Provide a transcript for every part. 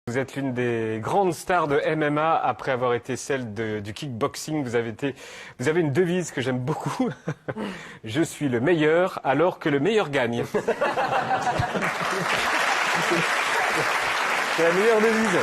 Vous êtes l'une des grandes stars de MMA après avoir été celle du kickboxing. Vous avez une devise que j'aime beaucoup. Je suis le meilleur alors que le meilleur gagne. C'est la meilleure devise.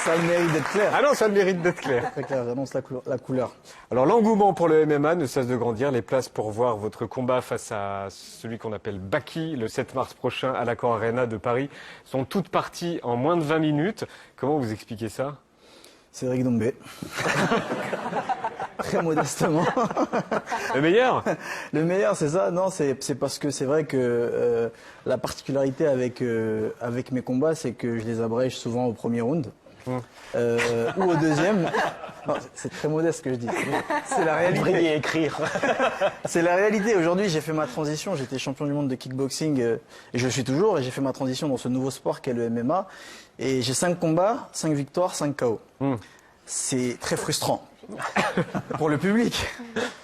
Ça a le mérite d'être clair. Ah non, ça a le mérite d'être clair. Très clair, j'annonce la couleur. Alors l'engouement pour le MMA ne cesse de grandir. Les places pour voir votre combat face à celui qu'on appelle Baki le 7 mars prochain à l'Accor Arena de Paris sont toutes parties en moins de 20 minutes. Comment vous expliquez ça? Cédric Doumbé. Très modestement. Le meilleur? Le meilleur, c'est ça? Non, c'est parce que c'est vrai que la particularité avec mes combats, c'est que je les abrège souvent au premier round. Ou au deuxième. C'est très modeste ce que je dis. C'est la réalité. Briller et écrire. C'est la réalité. Aujourd'hui, j'ai fait ma transition. J'étais champion du monde de kickboxing et je le suis toujours. Et j'ai fait ma transition dans ce nouveau sport qu'est le MMA. Et j'ai 5 combats, 5 victoires, 5 KO. C'est très frustrant pour le public.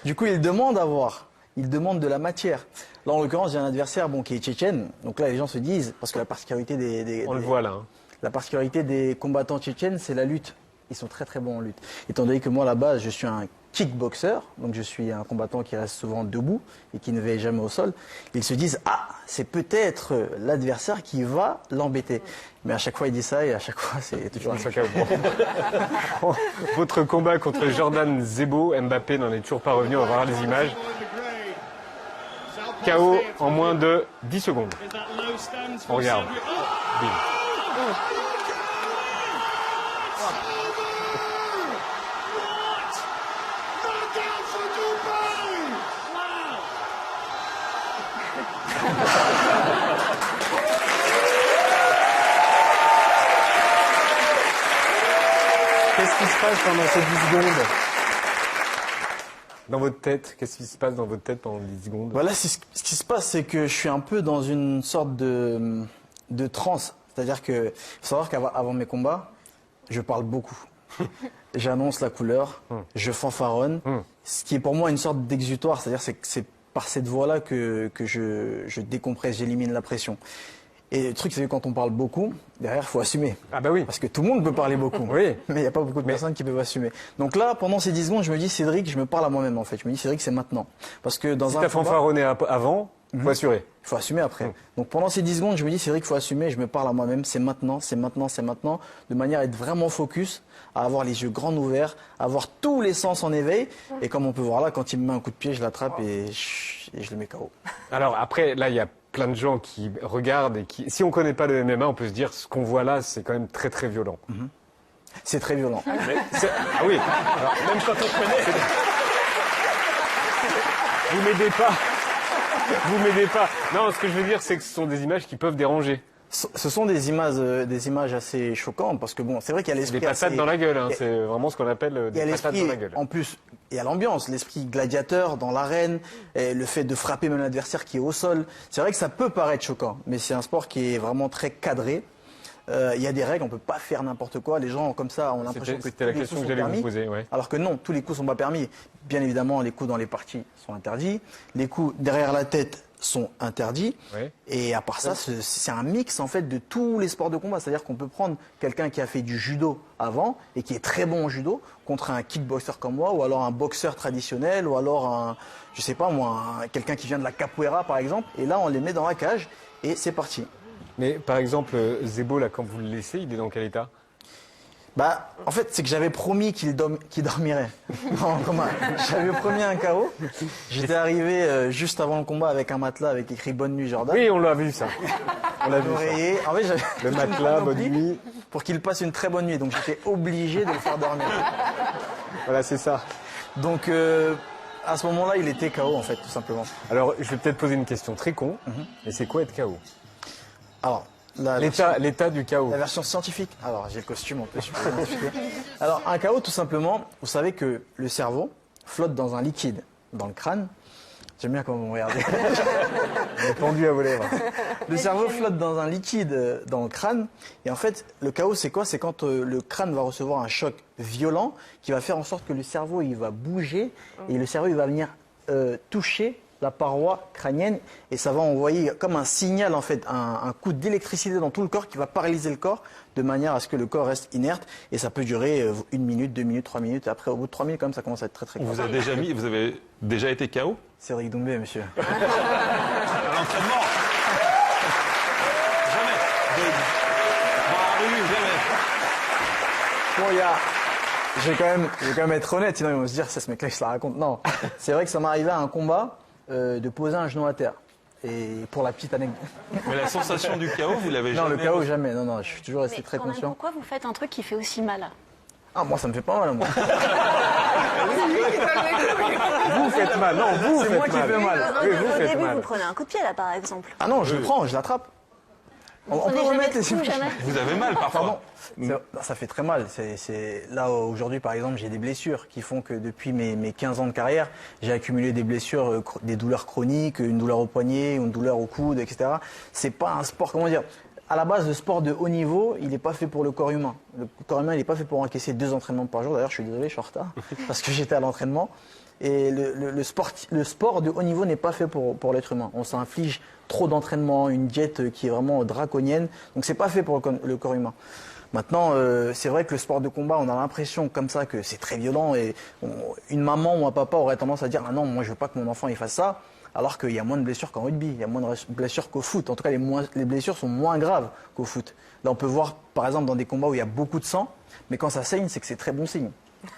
Du coup, ils demandent à voir. Ils demandent de la matière. Là, en l'occurrence, j'ai un adversaire qui est tchétchène. Donc là, les gens se disent, parce que la particularité On le voit là. Hein. La particularité des combattants tchétchènes, c'est la lutte. Ils sont très très bons en lutte. Étant donné que moi, à la base, je suis un kickboxer, donc je suis un combattant qui reste souvent debout et qui ne veille jamais au sol, ils se disent « Ah, c'est peut-être l'adversaire qui va l'embêter ». Mais à chaque fois, il dit ça et à chaque fois, c'est toujours un sac à dos. Votre combat contre Jordan Zebo, Mbappé n'en est toujours pas revenu, on va voir les images. KO en moins de 10 secondes. On regarde. Bim. Qu'est-ce qui se passe pendant ces 10 secondes? Dans votre tête, qu'est-ce qui se passe dans votre tête pendant 10 secondes? Voilà, ce qui se passe, c'est que je suis un peu dans une sorte de transe. C'est-à-dire que, faut savoir qu'avant mes combats, je parle beaucoup. J'annonce la couleur, je fanfaronne, ce qui est pour moi une sorte d'exutoire. C'est-à-dire que c'est par cette voie-là que je décompresse, j'élimine la pression. Et le truc, c'est que quand on parle beaucoup, derrière, il faut assumer. Ah bah oui. Parce que tout le monde peut parler beaucoup. Oui. Mais il n'y a pas beaucoup de personnes qui peuvent assumer. Donc là, pendant ces 10 secondes, je me dis, Cédric, je me parle à moi-même en fait. Je me dis, Cédric, c'est maintenant. Parce que dans si un t'as combat, fanfaronné avant, faut assurer. il faut assumer après. Donc pendant ces 10 secondes, je me dis, Cédric, il faut assumer. Je me parle à moi-même, c'est maintenant, c'est maintenant, c'est maintenant. De manière à être vraiment focus, à avoir les yeux grands ouverts, à avoir tous les sens en éveil. Et comme on peut voir là, quand il me met un coup de pied, je l'attrape et je le mets KO. Alors après, là, il y a plein de gens qui regardent et qui, si on connaît pas le MMA, on peut se dire ce qu'on voit là, c'est quand même très très violent. C'est très violent. Ah oui. Alors, même quand on connaît, vous m'aidez pas. Vous m'aidez pas. Non, ce que je veux dire, c'est que ce sont des images qui peuvent déranger. Ce sont des images assez choquantes parce que bon, c'est vrai qu'il y a l'esprit. Des patates dans la gueule, hein. C'est vraiment ce qu'on appelle des patates dans la gueule. En plus, il y a l'ambiance, l'esprit gladiateur dans l'arène, le fait de frapper même l'adversaire qui est au sol. C'est vrai que ça peut paraître choquant, mais c'est un sport qui est vraiment très cadré. Il y a des règles, on peut pas faire n'importe quoi. Les gens comme ça ont l'impression que c'était la question que j'allais vous poser, ouais. Alors que non, tous les coups sont pas permis. Bien évidemment, les coups dans les parties sont interdits, les coups derrière la tête sont interdits. Ouais. Et à part ça, c'est un mix en fait de tous les sports de combat. C'est-à-dire qu'on peut prendre quelqu'un qui a fait du judo avant et qui est très bon au judo contre un kickboxer comme moi, ou alors un boxeur traditionnel, ou alors je sais pas moi, quelqu'un qui vient de la capoeira par exemple. Et là, on les met dans la cage et c'est parti. Mais par exemple, Zebo, là, quand vous le laissez, il est dans quel état? Bah, en fait, c'est que j'avais promis qu'il dormirait en combat. J'avais promis un KO. J'étais arrivé juste avant le combat avec un matelas avec écrit Bonne nuit Jordan. Oui, on l'a vu ça. On l'a vu ça. En fait, le matelas, bonne nuit. Pour qu'il passe une très bonne nuit. Donc j'étais obligé de le faire dormir. Voilà, c'est ça. Donc à ce moment-là, il était KO en fait, tout simplement. Alors, je vais peut-être poser une question très con. Mais c'est quoi être KO? Alors, l'état du KO. La version scientifique. Alors, j'ai le costume en plus. Je peux l'identifier. Alors, un KO, tout simplement, vous savez que le cerveau flotte dans un liquide, dans le crâne. J'aime bien comment vous me regardez. On est pendu à vos lèvres. Le cerveau flotte dans un liquide dans le crâne. Et en fait, le KO, c'est quoi? C'est quand le crâne va recevoir un choc violent qui va faire en sorte que le cerveau, il va bouger et le cerveau, il va venir toucher la paroi crânienne et ça va envoyer comme un signal en fait, un coup d'électricité dans tout le corps qui va paralyser le corps de manière à ce que le corps reste inerte et ça peut durer 1 minute, 2 minutes, 3 minutes et après au bout de 3 minutes quand même ça commence à être très très grave. Vous avez déjà été KO? C'est Eric Doumbé, monsieur. À l'entraînement? Jamais. Dans la rue, jamais. Bon, je vais quand même être honnête, sinon ils vont se dire, c'est ce mec-là qui se la raconte. Non, c'est vrai que ça m'est arrivé à un combat de poser un genou à terre. Et pour la petite anecdote. Mais la sensation du KO, vous l'avez jamais? Non, le KO, jamais. Non, non, je suis toujours resté très quand même, conscient. pourquoi vous faites un truc qui fait aussi mal? Ah, moi, ça me fait pas mal, moi. Vous faites mal, non, vous C'est faites moi qui mal. fais mal. Oui, vous Au faites début, mal. vous prenez un coup de pied, là, par exemple. Ah non, je le prends, je l'attrape. On peut remettre les images. jamais. Vous avez mal parfois? Pardon. Ça fait très mal. Là, aujourd'hui, par exemple, j'ai des blessures qui font que depuis mes 15 ans de carrière, j'ai accumulé des blessures, des douleurs chroniques, une douleur au poignet, une douleur au coude, etc. C'est pas un sport, comment dire, à la base, le sport de haut niveau, il n'est pas fait pour le corps humain. Le corps humain, il n'est pas fait pour encaisser 2 entraînements par jour. D'ailleurs, je suis désolé, je suis en retard parce que j'étais à l'entraînement. Et le sport de haut niveau n'est pas fait pour l'être humain. On s'inflige trop d'entraînement, une diète qui est vraiment draconienne. Donc, c'est pas fait pour le corps humain. Maintenant, c'est vrai que le sport de combat, on a l'impression comme ça que c'est très violent. Et une maman ou un papa aurait tendance à dire « Ah non, moi, je veux pas que mon enfant il fasse ça ». Alors qu'il y a moins de blessures qu'en rugby, il y a moins de blessures qu'au foot. En tout cas, les blessures sont moins graves qu'au foot. Là, on peut voir, par exemple, dans des combats où il y a beaucoup de sang, mais quand ça saigne, c'est que c'est très bon signe.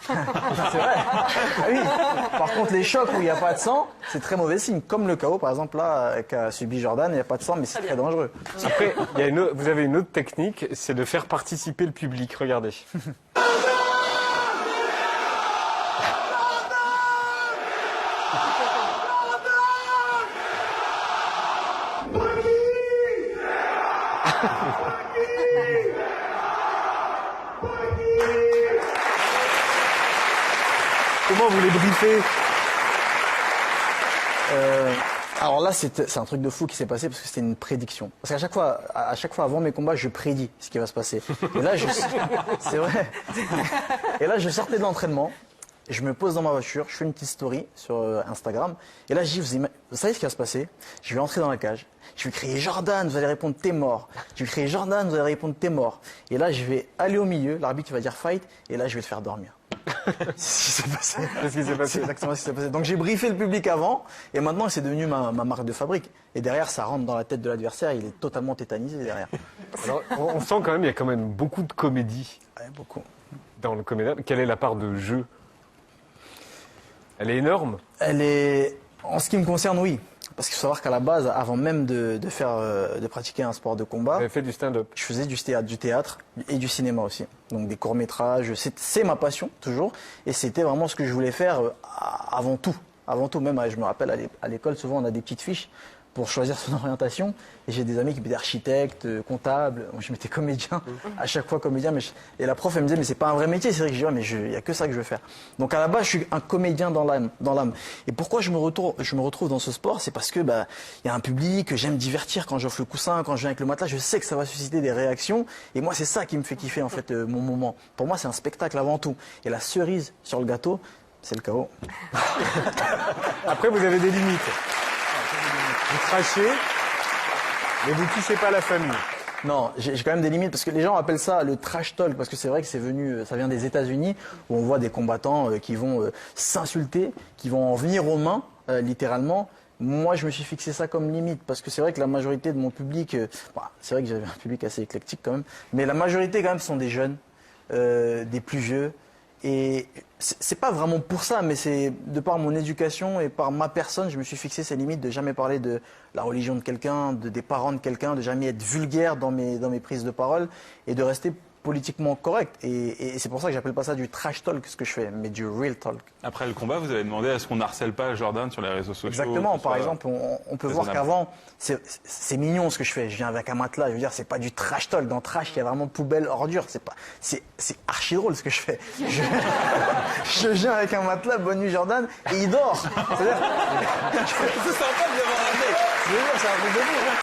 C'est vrai. Ah oui. Par contre, les chocs où il n'y a pas de sang, c'est très mauvais signe. Comme le KO, par exemple, là, qu'a subi Jordan, il n'y a pas de sang, mais c'est très dangereux. Après, vous avez une autre technique, c'est de faire participer le public. Regardez. Comment vous les briefez? Alors là, c'est un truc de fou qui s'est passé parce que c'était une prédiction. Parce qu'à chaque fois avant mes combats, je prédis ce qui va se passer. Et là, c'est vrai. Et là, je sortais de l'entraînement, je me pose dans ma voiture, je fais une petite story sur Instagram. Et là, je dis, vous savez ce qui va se passer? Je vais entrer dans la cage, je vais crier Jordan, vous allez répondre t'es mort. Je vais crier Jordan, vous allez répondre t'es mort. Et là, je vais aller au milieu, l'arbitre va dire fight, et là, je vais le faire dormir. C'est ce qui s'est passé. C'est ce qui s'est passé. C'est exactement ce qui s'est passé. Donc j'ai briefé le public avant et maintenant c'est devenu ma marque de fabrique. Et derrière ça rentre dans la tête de l'adversaire, il est totalement tétanisé derrière. Alors, on sent quand même, il y a quand même beaucoup de comédie Ouais, beaucoup. dans le comédien. Quelle est la part de jeu? Elle est énorme. Elle est, en ce qui me concerne, oui. Parce qu'il faut savoir qu'à la base, avant même de pratiquer un sport de combat, Vous avez fait du stand-up. je faisais du théâtre et du cinéma aussi. Donc des courts-métrages, c'est ma passion, toujours. Et c'était vraiment ce que je voulais faire avant tout. Avant tout, même, je me rappelle, à l'école, souvent, on a des petites fiches pour choisir son orientation. Et j'ai des amis qui étaient architectes, comptables. Moi, je m'étais comédien, à chaque fois comédien. Et la prof, elle me disait, mais c'est pas un vrai métier. C'est vrai que je dis, ouais, mais il n'y a que ça que je veux faire. Donc à la base, je suis un comédien dans l'âme. Et pourquoi je me retrouve dans ce sport? C'est parce que, il y a un public, j'aime divertir quand j'offre le coussin, quand je viens avec le matelas. Je sais que ça va susciter des réactions. Et moi, c'est ça qui me fait kiffer, en fait, mon moment. Pour moi, c'est un spectacle avant tout. Et la cerise sur le gâteau, c'est le KO. Après, vous avez des limites. Vous crachez, mais vous ne touchez pas la famille. Non, j'ai quand même des limites parce que les gens appellent ça le trash talk parce que c'est vrai que ça vient des États-Unis où on voit des combattants qui vont s'insulter, qui vont en venir aux mains, littéralement. Moi, je me suis fixé ça comme limite parce que c'est vrai que la majorité de mon public, c'est vrai que j'avais un public assez éclectique quand même, mais la majorité quand même sont des jeunes, des plus vieux. Et c'est pas vraiment pour ça, mais c'est de par mon éducation et par ma personne, je me suis fixé ces limites de jamais parler de la religion de quelqu'un, des parents de quelqu'un, de jamais être vulgaire dans mes prises de parole et de rester politiquement correct. Et c'est pour ça que j'appelle pas ça du trash talk ce que je fais, mais du real talk. Après le combat, vous avez demandé à ce qu'on harcèle pas Jordan sur les réseaux sociaux. Exactement. Par exemple, on peut voir qu'avant, c'est mignon ce que je fais. Je viens avec un matelas. Je veux dire, c'est pas du trash talk. Dans trash, il y a vraiment poubelle, ordure. C'est archi drôle ce que je fais. Je viens avec un matelas, bonne nuit Jordan, et il dort. C'est sympa de l'avoir amené. Je veux dire, c'est un truc de fou.